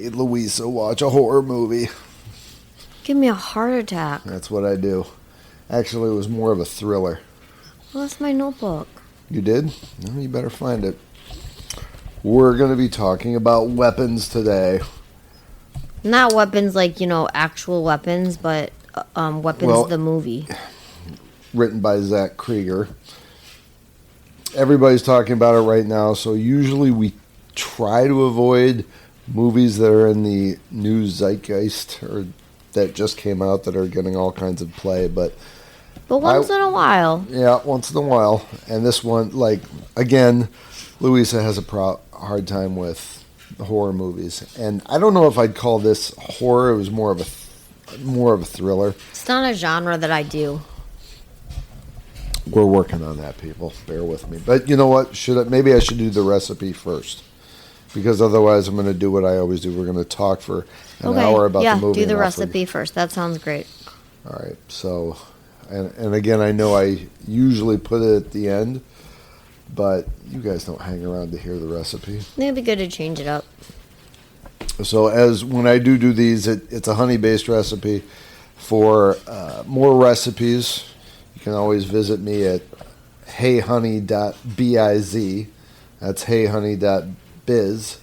made Louisa watch a horror movie. Give me a heart attack. That's what I do. Actually, it was more of a thriller. Well, that's my notebook. You did? No, you better find it. We're going to be talking about weapons today. Not weapons like, actual weapons, but Weapons the movie. Written by Zach Cregger. Everybody's talking about it right now, so usually we try to avoid movies that are in the new zeitgeist or that just came out that are getting all kinds of play, but once in a while. Yeah, once in a while. And this one, again, Louisa has a hard time with horror movies, and I don't know if I'd call this horror. It was more of a thriller. It's not a genre that I do. We're working on that, people. Bear with me. But you know what? Maybe I should do the recipe first, because otherwise I'm going to do what I always do. We're going to talk for an hour about the movie. Yeah, do the recipe first. That sounds great. All right. So, and again, I know I usually put it at the end, but you guys don't hang around to hear the recipe. It'd be good to change it up. So when I do these, it's a honey-based recipe. For more recipes, you can always visit me at heyhoney.biz. That's heyhoney.biz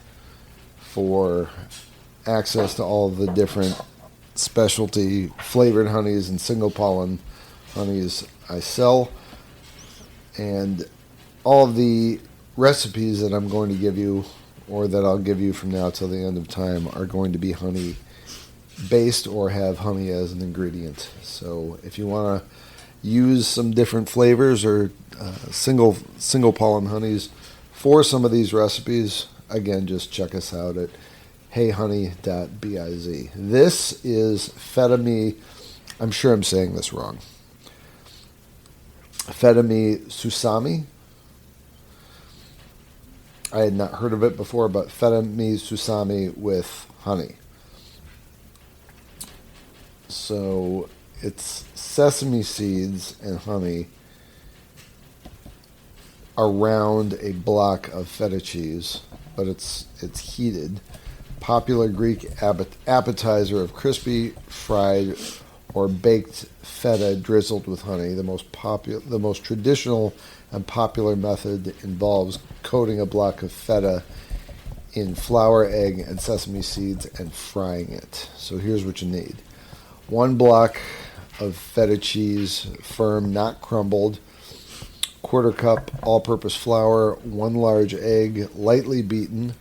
for access to all the different specialty flavored honeys and single pollen honeys I sell. And all of the recipes that I'm going to give you, or that I'll give you from now till the end of time, are going to be honey based or have honey as an ingredient. So if you want to use some different flavors or single pollen honeys for some of these recipes, again, just check us out at heyhoney.biz. This is feta-mi, I'm sure I'm saying this wrong, feta-mi susami. I had not heard of it before, but feta-mi susami with honey. So it's sesame seeds and honey around a block of feta cheese, but it's heated. Popular Greek appetizer of crispy, fried, or baked feta drizzled with honey. The most traditional and popular method involves coating a block of feta in flour, egg, and sesame seeds and frying it. So here's what you need. 1 block of feta cheese, firm, not crumbled. 1/4 cup all-purpose flour. 1 large egg, lightly beaten.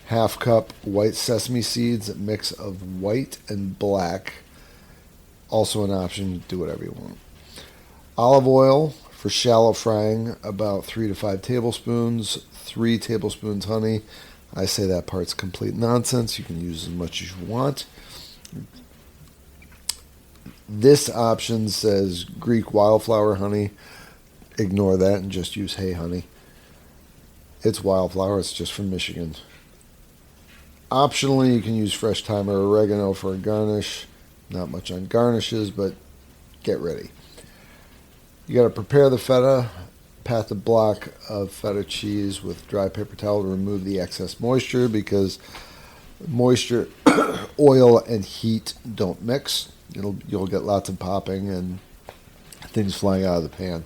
1/2 cup white sesame seeds, a mix of white and black. Also an option, do whatever you want. Olive oil for shallow frying, about 3 to 5 tablespoons. 3 tablespoons honey. I say that part's complete nonsense. You can use as much as you want. This option says Greek wildflower honey. Ignore that and just use Hey Honey. It's wildflower. It's just from Michigan. Optionally, you can use fresh thyme or oregano for a garnish. Not much on garnishes, but get ready. You got to prepare the feta. Pat the block of feta cheese with dry paper towel to remove the excess moisture, because moisture, oil, and heat don't mix. You'll get lots of popping and things flying out of the pan.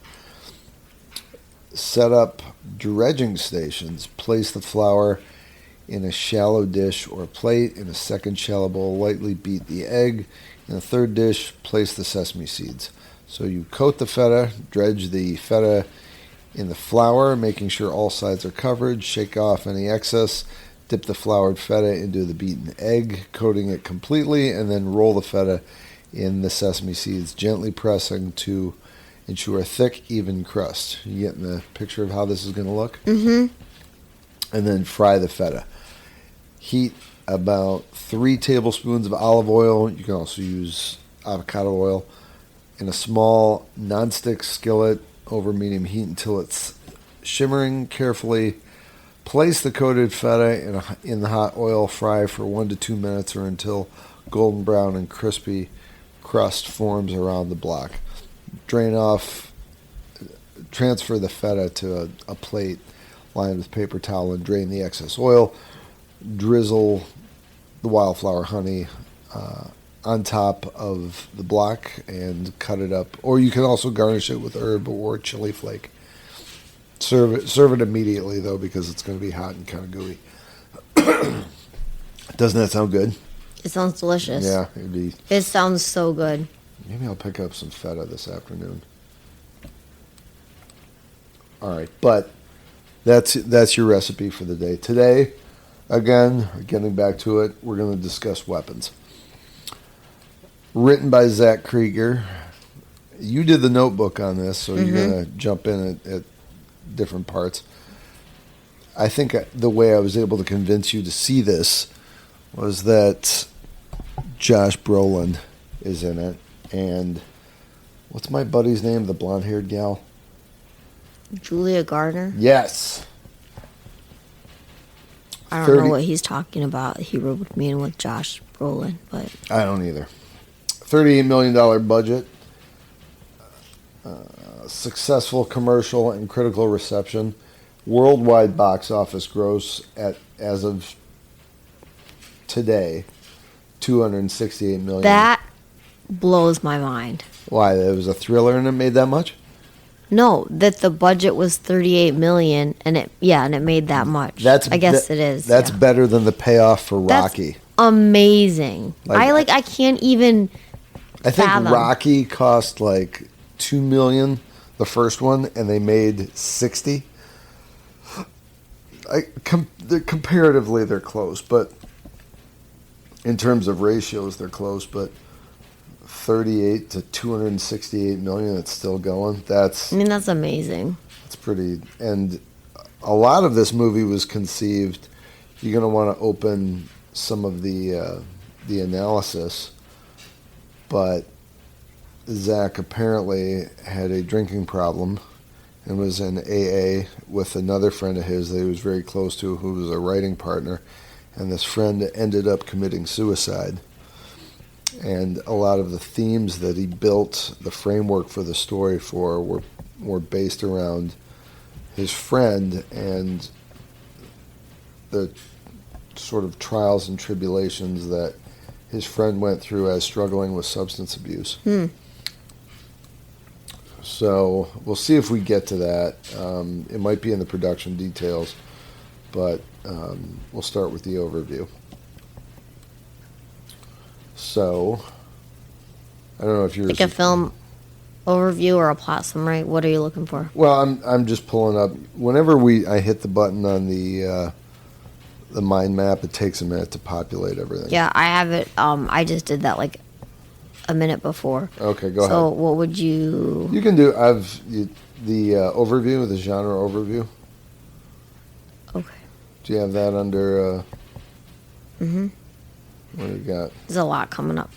Set up dredging stations. Place the flour in a shallow dish or plate. In a second shallow bowl, lightly beat the egg. In a third dish, place the sesame seeds. So you coat the feta, dredge the feta in the flour, making sure all sides are covered. Shake off any excess. Dip the floured feta into the beaten egg, coating it completely, and then roll the feta in the sesame seeds, gently pressing to ensure a thick, even crust. You getting the picture of how this is going to look? Mm-hmm. And then fry the feta. Heat about 3 tablespoons of olive oil. You can also use avocado oil in a small nonstick skillet over medium heat until it's shimmering. Carefully place the coated feta in the hot oil. Fry for 1 to 2 minutes or until golden brown and crispy crust forms around the block. Drain off, transfer the feta to a plate lined with paper towel and drain the excess oil. Drizzle the wildflower honey on top of the block and cut it up. Or you can also garnish it with herb or chili flake. Serve it immediately, though, because it's going to be hot and kind of gooey. Doesn't that sound good? It sounds delicious. Yeah, It sounds so good. Maybe I'll pick up some feta this afternoon. All right, but that's your recipe for the day. Today, again, getting back to it, we're going to discuss weapons. Written by Zach Cregger. You did the notebook on this, so you're going to jump in at different parts. I think the way I was able to convince you to see this was that Josh Brolin is in it. And what's my buddy's name, the blonde-haired gal? Julia Garner? Yes. I don't know what he's talking about. He wrote me in with Josh Brolin, but I don't either. $38 million budget. Successful commercial and critical reception. Worldwide box office gross as of today, $268 million. That blows my mind. Why? It was a thriller and it made that much? No, that the budget was $38 million and it made that much. I guess it is. That's better than the payoff for Rocky. That's amazing. I can't even I think fathom. Rocky cost like $2 million, the first one, and they made 60. Comparatively, they're close, but in terms of ratios, they're close. But 38 to 268 million, it's still going. That's amazing. It's pretty. And a lot of this movie was conceived. You're going to want to open some of the analysis, but Zach apparently had a drinking problem and was in AA with another friend of his that he was very close to, who was a writing partner, and this friend ended up committing suicide. And a lot of the themes that he built the framework for the story for were based around his friend and the sort of trials and tribulations that his friend went through as struggling with substance abuse. So we'll see if we get to that. It might be in the production details, but we'll start with the overview. So I don't know if you're like a film overview or a plot summary. What are you looking for? Well, I'm just pulling up. Whenever I hit the button on the mind map, it takes a minute to populate everything. Yeah, I have it. I just did that like a minute before. Okay, go ahead. So what would you? You can do. The overview, the genre overview. Okay. Do you have that under? Mhm. What do you got? There's a lot coming up.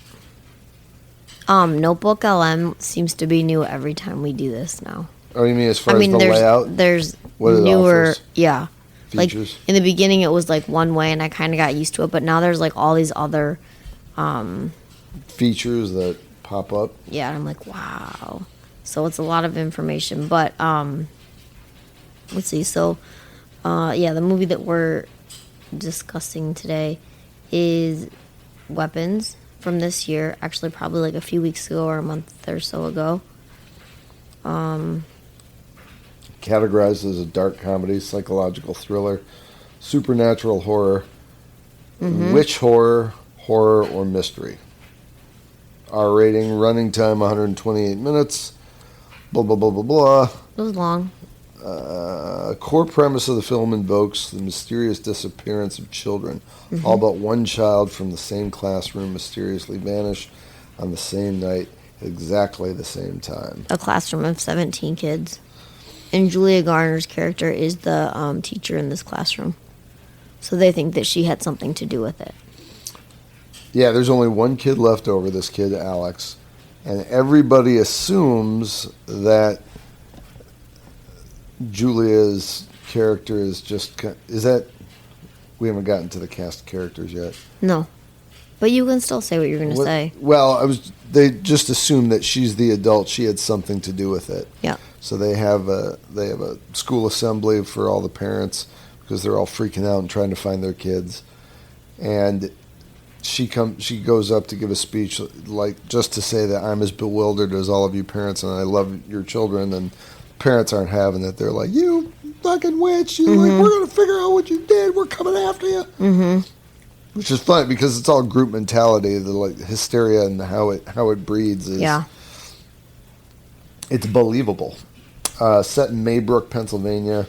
Notebook LM seems to be new every time we do this now. Oh, you mean as far as the layout? There's what newer, offers? yeah. Features? Like in the beginning, it was like one way, and I kind of got used to it. But now there's like all these other features that pop up. Yeah, and I'm like, wow. So it's a lot of information. But let's see. So the movie that we're discussing today is Weapons from this year. Actually, probably like a few weeks ago or a month or so ago. Categorized as a dark comedy, psychological thriller, supernatural horror, witch horror, or mystery. R rating, running time 128 minutes, blah, blah, blah, blah, blah. It was long. Core premise of the film invokes the mysterious disappearance of children. All but one child from the same classroom mysteriously vanished on the same night at exactly the same time. A classroom of 17 kids. And Julia Garner's character is the teacher in this classroom. So they think that she had something to do with it. Yeah, there's only one kid left over, this kid, Alex. And everybody assumes that Julia's character is just... Is that... We haven't gotten to the cast of characters yet. No. But you can still say what you're going to say. Well, they just assume that she's the adult. She had something to do with it. Yeah. So they have a school assembly for all the parents because they're all freaking out and trying to find their kids. And she goes up to give a speech, like just to say that I'm as bewildered as all of you parents, and I love your children. And parents aren't having it. They're like, "You fucking witch! You like, we're gonna figure out what you did. We're coming after you." Mm-hmm. Which is fun because it's all group mentality. The like hysteria and how it breeds is it's believable. Set in Maybrook, Pennsylvania.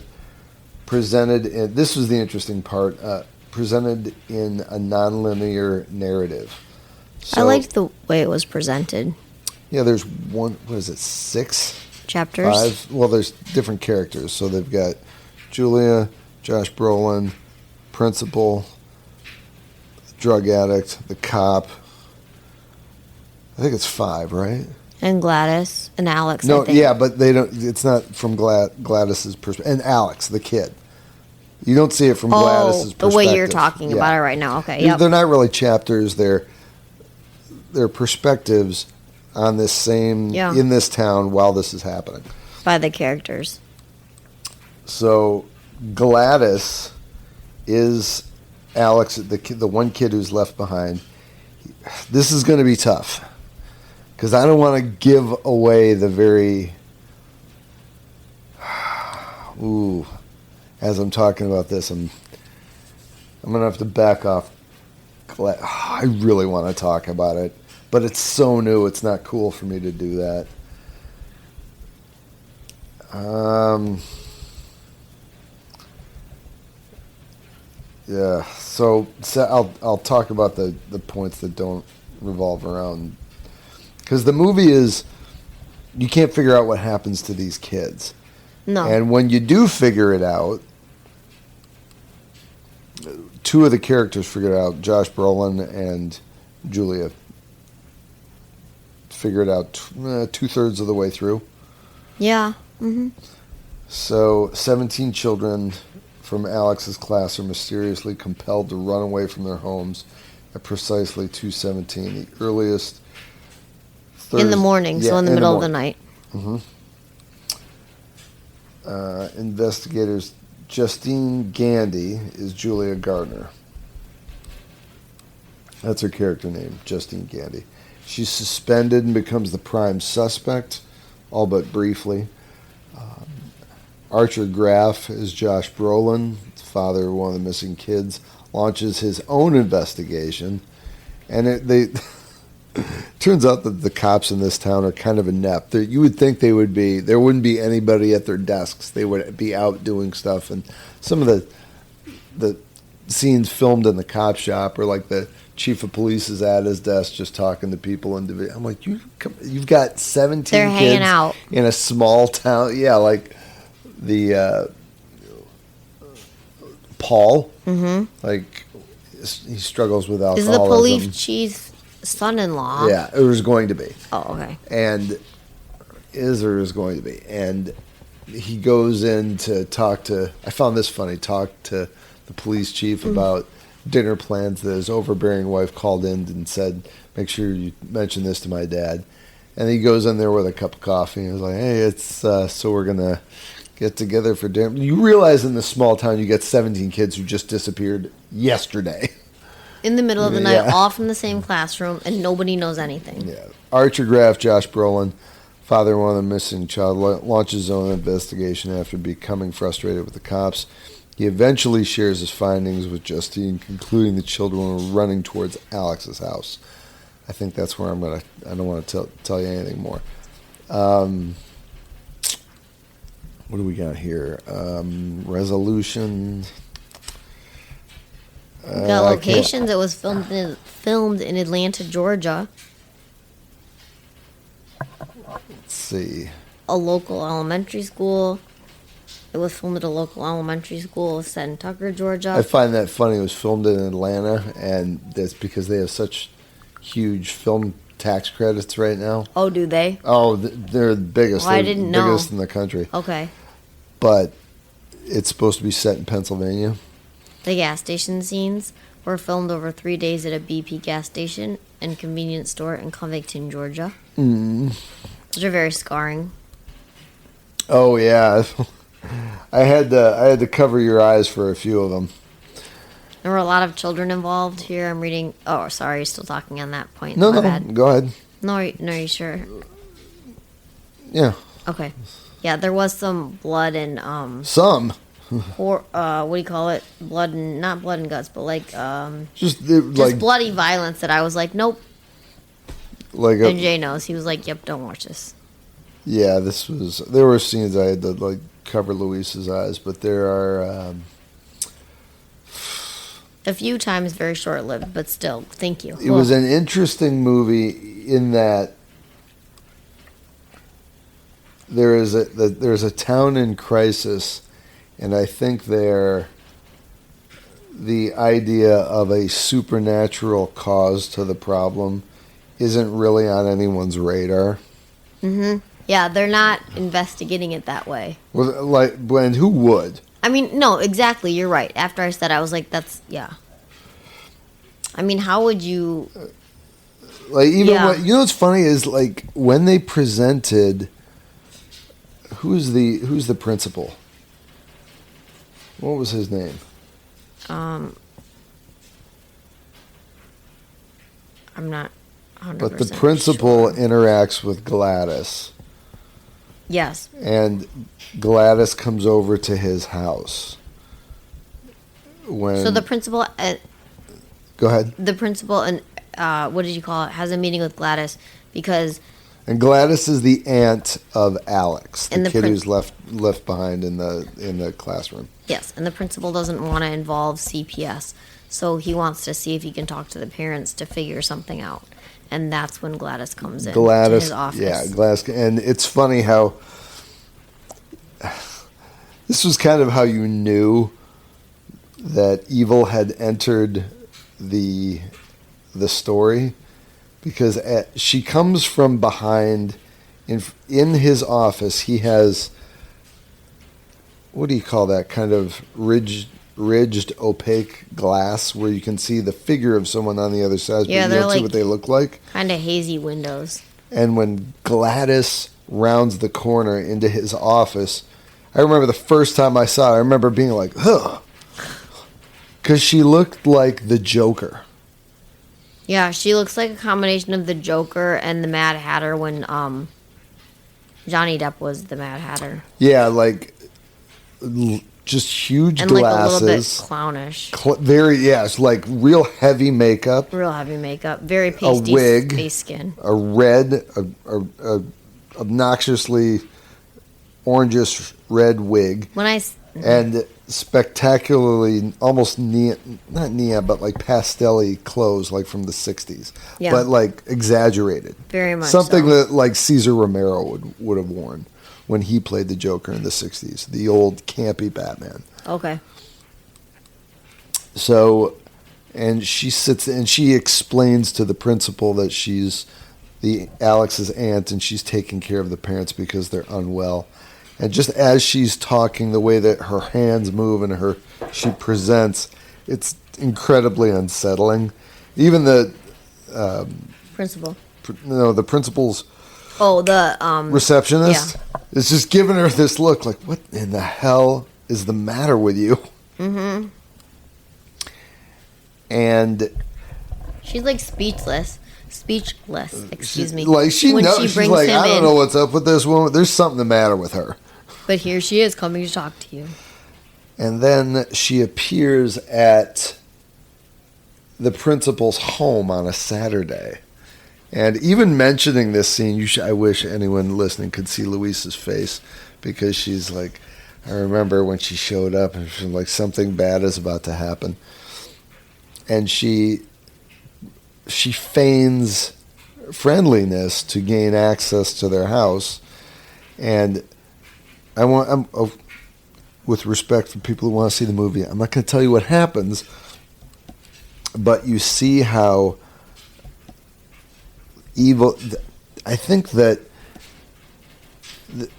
This was the interesting part. Presented in a nonlinear narrative. So, I liked the way it was presented. Yeah, there's what is it, 6? Chapters? 5? Well, there's different characters. So they've got Julia, Josh Brolin, principal, drug addict, the cop. I think it's 5, right? And Gladys and Alex. No, I think. yeah, but they don't. It's not from Gladys's perspective. And Alex, the kid. You don't see it from Gladys's perspective. The way you're talking about it right now. Okay, yep. They're not really chapters. They're perspectives on this same in this town while this is happening. By the characters. So Gladys is Alex, the one kid who's left behind. This is going to be tough because I don't want to give away the very. As I'm talking about this, I'm going to have to back off. I really want to talk about it, but it's so new, it's not cool for me to do that. Yeah, so I'll talk about the points that don't revolve around, because the movie is, you can't figure out what happens to these kids. No. And when you do figure it out, 2 of the characters figure it out. Josh Brolin and Julia figure it out 2/3 of the way through. Yeah. Mm-hmm. So 17 children from Alex's class are mysteriously compelled to run away from their homes at precisely 2:17, the earliest Thursday. In the morning, so in the middle of the night. Mm-hmm. Investigators Justine Gandy is Julia Garner. That's her character name, Justine Gandy. She's suspended and becomes the prime suspect, all but briefly. Archer Graff is Josh Brolin, father of one of the missing kids, launches his own investigation, and turns out that the cops in this town are kind of inept. You would think there wouldn't be anybody at their desks. They would be out doing stuff. And some of the scenes filmed in the cop shop are like the chief of police is at his desk just talking to people. I'm like, you've got 17 They're kids hanging out in a small town. Yeah, like the Paul. Mm-hmm. Like he struggles with alcoholism. Is the police chief son-in-law? Yeah, it was going to be. Oh, okay. And Cesar is going to be. And he goes in to talk to the police chief about dinner plans that his overbearing wife called in and said, make sure you mention this to my dad. And he goes in there with a cup of coffee and he's like, hey, it's so we're going to get together for dinner. You realize in this small town you get 17 kids who just disappeared yesterday. In the middle of the night, all from the same classroom, and nobody knows anything. Yeah. Archer Graff, Josh Brolin, father of one of the missing child, launches his own investigation after becoming frustrated with the cops. He eventually shares his findings with Justine, concluding the children were running towards Alex's house. I think that's where I don't want to tell you anything more. What do we got here? Resolution. We got locations. It was filmed in Atlanta, Georgia. Let's see. A local elementary school. It was filmed at a local elementary school set in Tucker, Georgia. I find that funny. It was filmed in Atlanta, and that's because they have such huge film tax credits right now. Oh, do they? Oh, they're the biggest. Well, I didn't know. Biggest in the country. Okay. But it's supposed to be set in Pennsylvania. The gas station scenes were filmed over 3 days at a BP gas station and convenience store in Covington, Georgia. Those are very scarring. Oh yeah, I had to cover your eyes for a few of them. There were a lot of children involved here. I'm reading. Oh, sorry, still talking on that point. No, My no, bad. go ahead. No, are you sure? Yeah. Okay. Yeah, there was some blood and Some. or what do you call it? Blood and not blood and guts, but like Just just bloody violence that I was like, nope. like And Jay knows. He was like, yep, don't watch this. yeah, there were scenes I had to like cover Luisa's eyes, but there are A few times very short lived, but still, thank you. it was an interesting movie in that there's a town in crisis, and I think the idea of a supernatural cause to the problem isn't really on anyone's radar. Mm-hmm. Yeah, they're not investigating it that way. Well, like, and who would? I mean, no, exactly. You're right. After I said, I was like, "That's yeah." I mean, how would you? Like, even Yeah. what's funny is like when they presented. Who's the principal? What was his name? I'm not 100%. But the principal sure. interacts with Gladys, Yes. and Gladys comes over to his house. When So the principal, go ahead. the principal, and what did you call it? Has a meeting with Gladys because And Gladys is the aunt of Alex, the And the kid prin- who's left behind in the classroom. yes, and the principal doesn't want to involve CPS, so he wants to see if he can talk to the parents to figure something out, and that's when Gladys comes in to his office. Yeah, Gladys, and it's funny how this was kind of how you knew that evil had entered the story, because she comes from behind in his office. He has, what do you call that, kind of ridged opaque glass where you can see the figure of someone on the other side, but Yeah, you they're don't see like what they look like. kind of hazy windows. And when Gladys rounds the corner into his office, I remember the first time I saw her, I remember being like, ugh. Because she looked like the Joker. Yeah, she looks like a combination of the Joker and the Mad Hatter when Johnny Depp was the Mad Hatter. Yeah, like just huge And glasses. like a little bit clownish. It's like real heavy makeup. Real heavy makeup. Very pasty wig. face skin. A red, a obnoxiously orangish red wig. And spectacularly almost not neon, but like pastel-y clothes, like from the 60s. Yeah. But like exaggerated. Very much Something so. that like Cesar Romero would have worn when he played the Joker in the 60s. The old campy Batman. Okay. So, and she sits and she explains to the principal that she's Alex's aunt and she's taking care of the parents because they're unwell. And just as she's talking, the way that her hands move and she presents, it's incredibly unsettling. Even the Principal. the principal's the receptionist is just giving her this look like, what in the hell is the matter with you? Mm-hmm. And she's like speechless. Excuse me. Like she when knows, she she's brings like, him I don't in. know what's up with this woman. There's something the matter with her. But here she is coming to talk to you. And then she appears at the principal's home on a Saturday. And even mentioning this scene, I wish anyone listening could see Louisa's face, because she's like, I remember when she showed up and she's like, something bad is about to happen. And she feigns friendliness to gain access to their house. And with respect for people who want to see the movie, I'm not going to tell you what happens, but you see how evil. I think that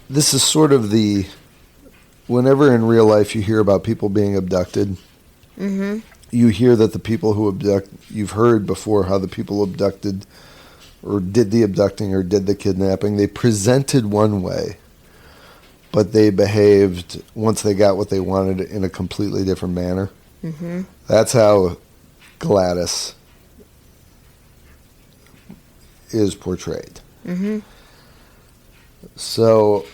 this is sort of whenever in real life you hear about people being abducted, Mm-hmm. you hear that the people who abduct, you've heard before how the people abducted or did the abducting or did the kidnapping, they presented one way, but they behaved, once they got what they wanted, in a completely different manner. Mm-hmm. That's how Gladys is portrayed. Mm-hmm. So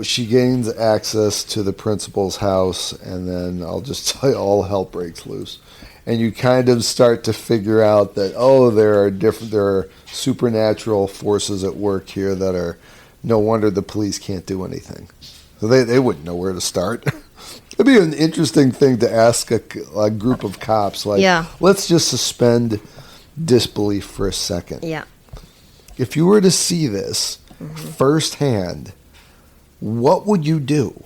she gains access to the principal's house, and then I'll just tell you, all hell breaks loose. And you kind of start to figure out that, there are supernatural forces at work here that are, no wonder the police can't do anything. So they wouldn't know where to start. It'd be an interesting thing to ask a group of cops, like, let's just suspend disbelief for a second. Yeah. If you were to see this firsthand, what would you do?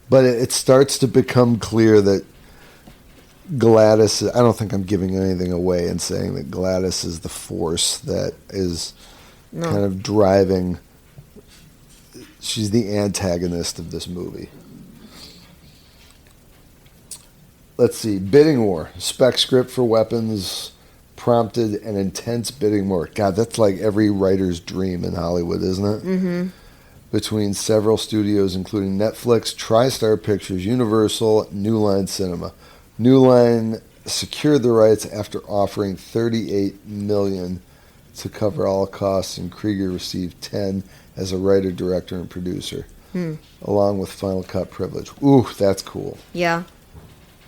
But it starts to become clear that Gladys, I don't think I'm giving anything away in saying that Gladys is the force that is kind of driving. She's the antagonist of this movie. Let's see. Bidding war. Spec script for weapons prompted an intense bidding war. God, that's like every writer's dream in Hollywood, isn't it? Mm-hmm. Between several studios, including Netflix, TriStar Pictures, Universal, New Line Cinema. New Line secured the rights after offering $38 million to cover all costs, and Cregger received $10 million as a writer, director, and producer, along with final cut privilege. Ooh, that's cool. Yeah.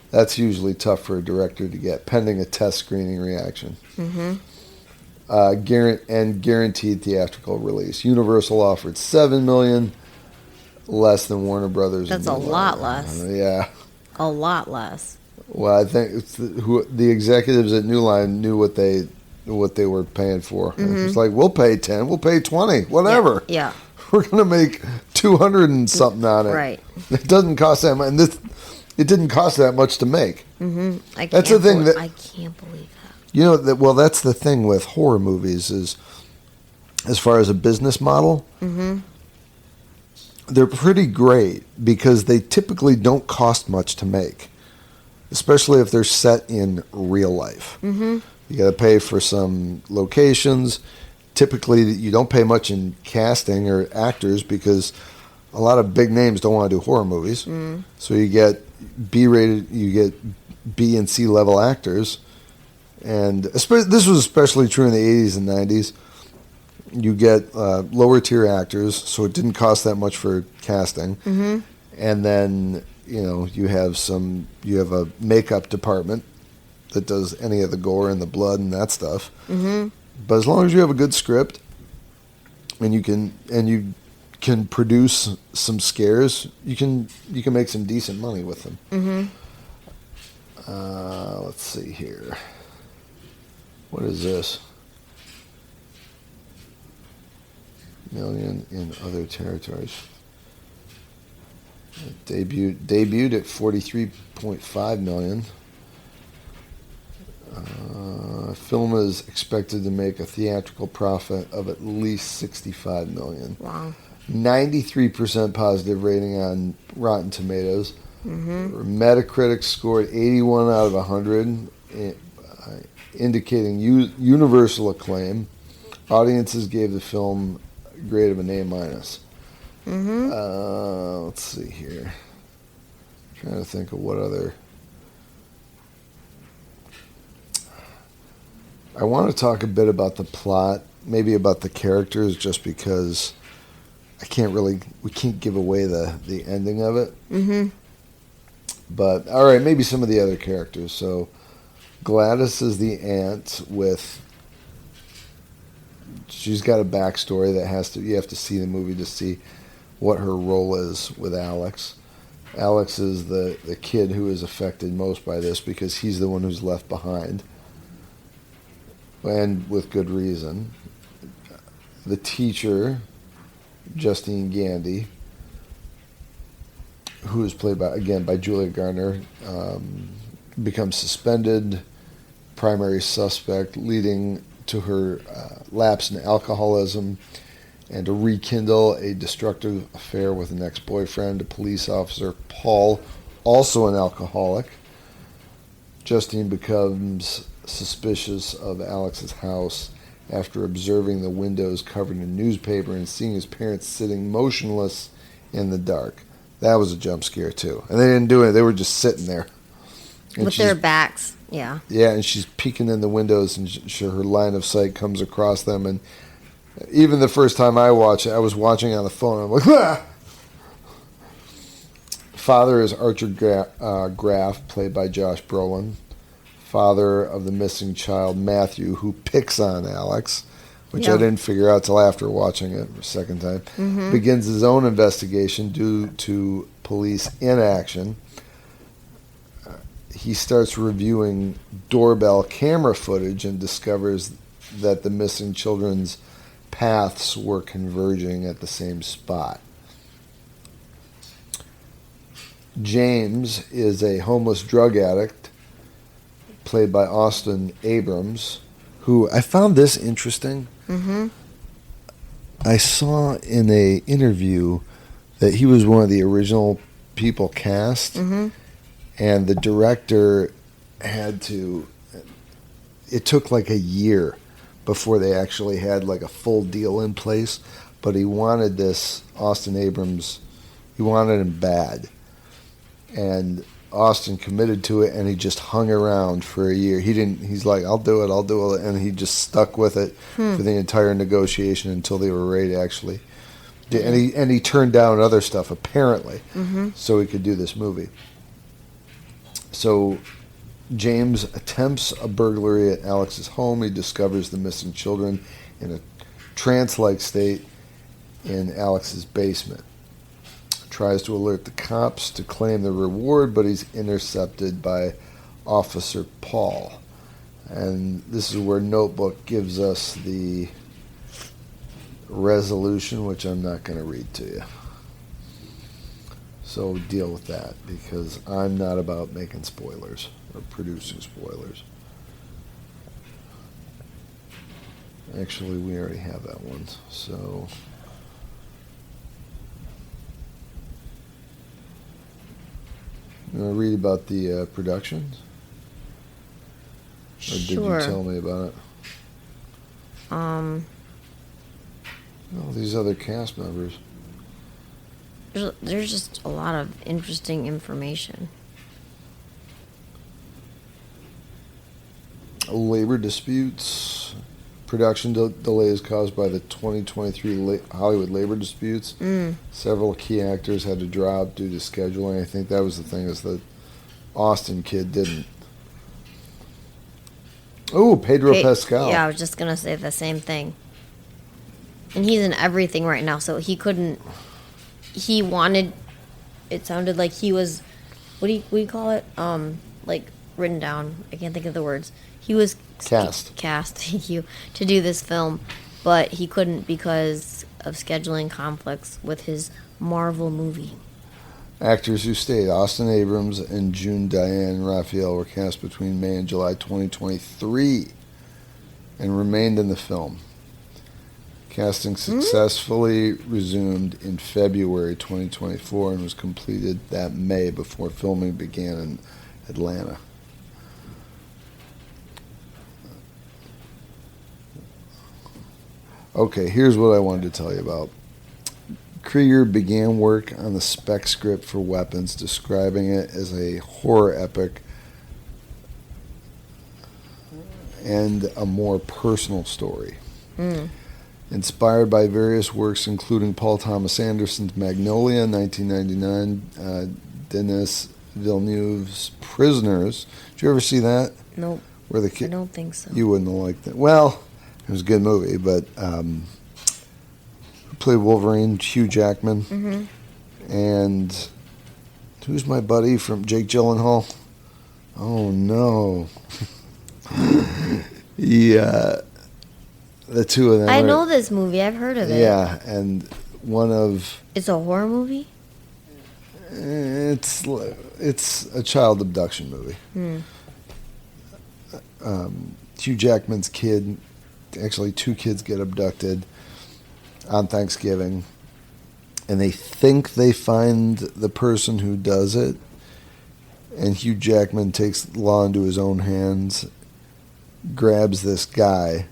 That's usually tough for a director to get, pending a test screening reaction. Guaranteed theatrical release. Universal offered $7 million, less than Warner Brothers. That's a lot less. Yeah. A lot less. Well, I think it's the executives at New Line knew what they were paying for. It's like, we'll pay 10, we'll pay 20, whatever. Yeah. We're gonna make 200 and something on it. Right. It doesn't cost that much, and it didn't cost that much to make. That's the thing I can't believe that. Well, that's the thing with horror movies is, as far as a business model, they're pretty great because they typically don't cost much to make, especially if they're set in real life. You got to pay for some locations. Typically, you don't pay much in casting or actors because a lot of big names don't want to do horror movies. So you get B-rated, you get B and C level actors, and this was especially true in the 80s and 90s. You get lower tier actors, so it didn't cost that much for casting, and then you have a makeup department that does any of the gore and the blood and that stuff. But as long as you have a good script and you can produce some scares, you can make some decent money with them. Let's see here. What is this? Million in other territories. It debuted at $43.5 million. Film is expected to make a theatrical profit of at least $65 million. Wow. 93% positive rating on Rotten Tomatoes. Metacritic scored 81 out of 100, indicating universal acclaim. Audiences gave the film a grade of an A-. Let's see here. I'm trying to think of what other. I want to talk a bit about the plot, maybe about the characters, just because we can't give away the ending of it. But, all right, maybe some of the other characters. So, Gladys is the aunt she's got a backstory that you have to see the movie to see what her role is with Alex. Alex is the kid who is affected most by this because he's the one who's left behind. And with good reason. The teacher, Justine Gandy, who is played by Julia Garner, becomes suspended, primary suspect, leading to her lapse in alcoholism and to rekindle a destructive affair with an ex-boyfriend, a police officer, Paul, also an alcoholic. Justine becomes suspicious of Alex's house after observing the windows covered in newspaper and seeing his parents sitting motionless in the dark. That was a jump scare too, and they didn't do it. They were just sitting there and With their backs. Yeah. Yeah, and she's peeking in the windows, and her line of sight comes across them. And even the first time I watched it, I was watching on the phone. I'm like, ah! Father is Archer Graff, played by Josh Brolin. Father of the missing child, Matthew, who picks on Alex, which I didn't figure out till after watching it a second time, begins his own investigation due to police inaction. He starts reviewing doorbell camera footage and discovers that the missing children's paths were converging at the same spot. James is a homeless drug addict, played by Austin Abrams, who I found this interesting. I saw in a interview that he was one of the original people cast, and the director had to. It took like a year before they actually had like a full deal in place, but he wanted this Austin Abrams. He wanted him bad. And Austin committed to it, and he just hung around for a year. He's like, I'll do it, and he just stuck with it for the entire negotiation until they were ready to actually. And he turned down other stuff apparently, so he could do this movie. So James attempts a burglary at Alex's home. He discovers the missing children in a trance-like state in Alex's basement. Tries to alert the cops to claim the reward, but he's intercepted by Officer Paul. And this is where Notebook gives us the resolution, which I'm not going to read to you. So deal with that, because I'm not about making spoilers or producing spoilers. Actually, we already have that one, so... You want to read about the production? Or did you tell me about it? Oh, these other cast members. There's just a lot of interesting information. Labor disputes. Production delays caused by the 2023 Hollywood labor disputes. Several key actors had to drop due to scheduling. I think that was the thing, is the Austin kid didn't. Oh, Pedro Pascal. Yeah, I was just going to say the same thing. And he's in everything right now, so he couldn't... He wanted... It sounded like he was... What do you call it? Like, written down. I can't think of the words. He was... Cast, thank you, to do this film, but he couldn't because of scheduling conflicts with his Marvel movie. Actors who stayed: Austin Abrams and June Diane Raphael were cast between May and July 2023 and remained in the film. Casting successfully resumed in February 2024 and was completed that May before filming began in Atlanta. Okay, here's what I wanted to tell you about. Cregger began work on the spec script for Weapons, describing it as a horror epic and a more personal story. Inspired by various works, including Paul Thomas Anderson's Magnolia in 1999, Denis Villeneuve's Prisoners. Did you ever see that? Nope. Where the kid, I don't think so. You wouldn't have liked that. Well... It was a good movie, but who played Wolverine? Hugh Jackman. And who's my buddy from Jake Gyllenhaal? Oh, no. Yeah. The two of them. I know this movie. I've heard of it. Yeah, and one of... It's a horror movie? It's a child abduction movie. Hugh Jackman's kid... Actually, two kids get abducted on Thanksgiving, and they think they find the person who does it, and Hugh Jackman takes the law into his own hands, grabs this guy,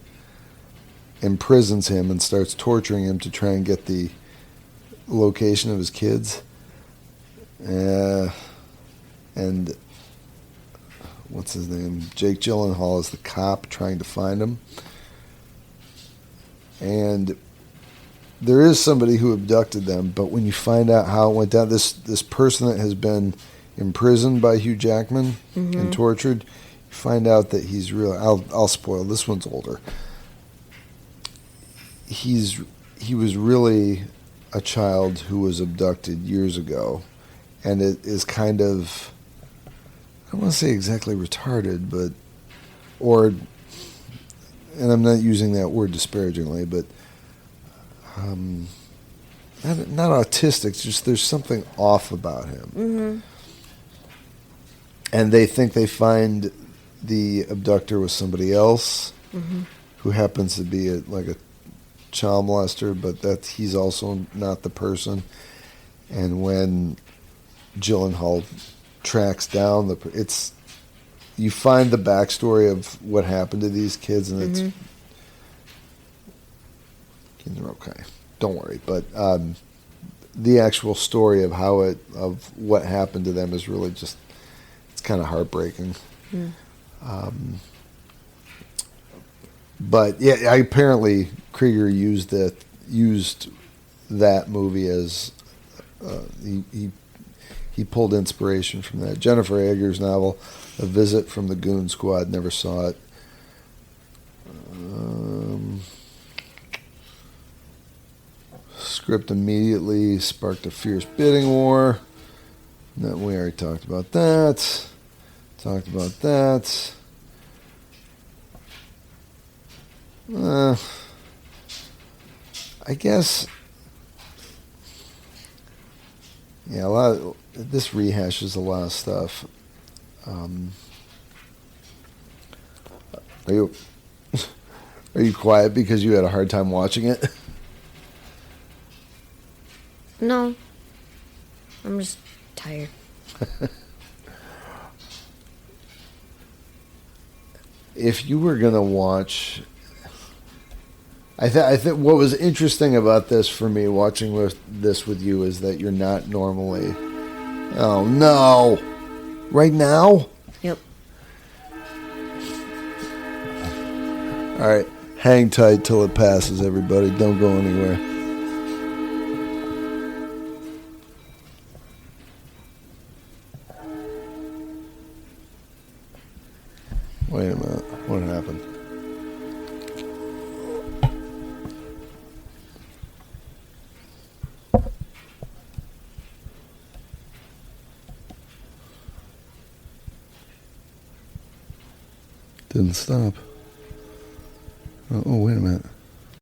imprisons him, and starts torturing him to try and get the location of his kids. And what's his name? Jake Gyllenhaal is the cop trying to find him. And there is somebody who abducted them, but when you find out how it went down, this person that has been imprisoned by Hugh Jackman and tortured, you find out that he's real. I'll spoil. This one's older. He was really a child who was abducted years ago, and it is kind of, I don't want to say exactly retarded, but and I'm not using that word disparagingly, but not autistic, just there's something off about him. Mm-hmm. And they think they find the abductor with somebody else who happens to be like a child molester, but that he's also not the person. And when Gyllenhaal tracks down you find the backstory of what happened to these kids, and they're okay. Don't worry, but the actual story of of what happened to them is really just, it's kind of heartbreaking. But yeah, apparently Cregger used that movie as he pulled inspiration from that. Jennifer Eggers' novel, A Visit from the Goon Squad. Never saw it. Script immediately sparked a fierce bidding war. No, we already talked about that. I guess, yeah, this rehashes a lot of stuff. Are you quiet because you had a hard time watching it? No. I'm just tired. If you were gonna watch, I think what was interesting about this for me watching this with you is that you're not normally. Oh no! Right now? Yep. All right, hang tight till it passes, everybody. Don't go anywhere. Wait a minute. What happened? Didn't stop. Oh, wait a minute.